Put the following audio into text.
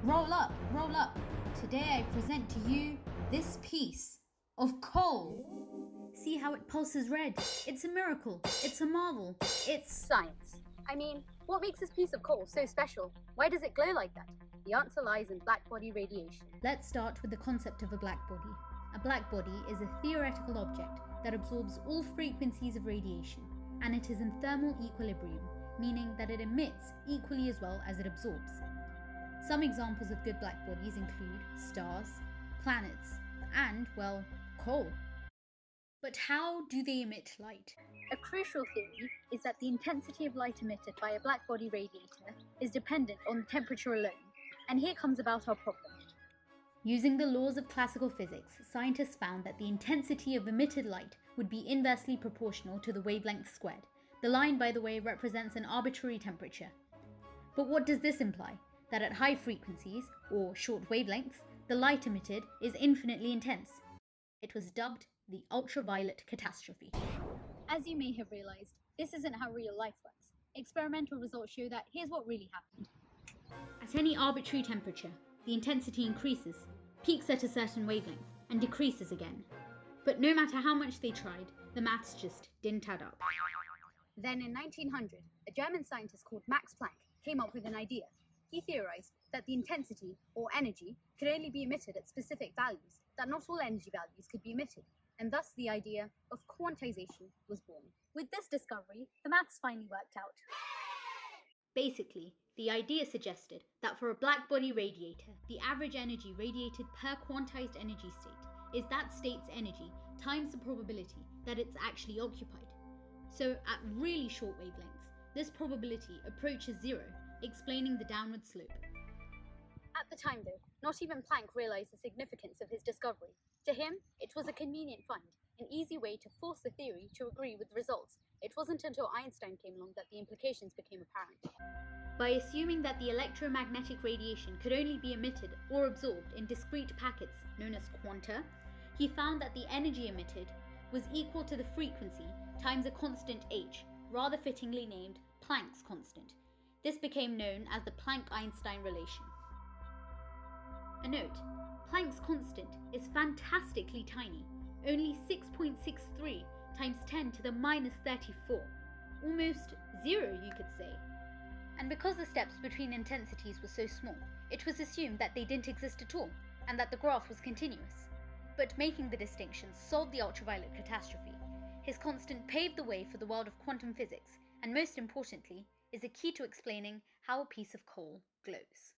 Roll up, roll up. Today I present to you this piece of coal. See how it pulses red? It's a miracle. It's a marvel. It's Science. I mean, what makes this piece of coal so special? Why does it glow like that? The answer lies in blackbody radiation. Let's start with the concept of a blackbody. A blackbody is a theoretical object that absorbs all frequencies of radiation, and it is in thermal equilibrium, meaning that it emits equally as well as it absorbs. Some examples of good blackbodies include stars, planets, and, well, coal. But how do they emit light? A crucial theory is that the intensity of light emitted by a blackbody radiator is dependent on the temperature alone. And here comes about our problem. Using the laws of classical physics, scientists found that the intensity of emitted light would be inversely proportional to the wavelength squared. The line, by the way, represents an arbitrary temperature. But what does this imply? That at high frequencies, or short wavelengths, the light emitted is infinitely intense. It was dubbed the ultraviolet catastrophe. As you may have realized, this isn't how real life works. Experimental results show that here's what really happened. At any arbitrary temperature, the intensity increases, peaks at a certain wavelength, and decreases again. But no matter how much they tried, the maths just didn't add up. Then in 1900, a German scientist called Max Planck came up with an idea. He theorized that the intensity, or energy, could only be emitted at specific values, that not all energy values could be emitted, and thus the idea of quantization was born. With this discovery, the maths finally worked out. Basically, the idea suggested that for a blackbody radiator, the average energy radiated per quantized energy state is that state's energy times the probability that it's actually occupied. So at really short wavelengths, this probability approaches zero, explaining the downward slope. At the time though, not even Planck realized the significance of his discovery. To him, it was a convenient find, an easy way to force the theory to agree with the results. It wasn't until Einstein came along that the implications became apparent. By assuming that the electromagnetic radiation could only be emitted or absorbed in discrete packets known as quanta, he found that the energy emitted was equal to the frequency times a constant h, rather fittingly named Planck's constant. This became known as the Planck-Einstein relation. A note, Planck's constant is fantastically tiny, only 6.63 times 10 to the minus 34, almost zero you could say. And because the steps between intensities were so small, it was assumed that they didn't exist at all, and that the graph was continuous. But making the distinction solved the ultraviolet catastrophe. His constant paved the way for the world of quantum physics, and most importantly, is a key to explaining how a piece of coal glows.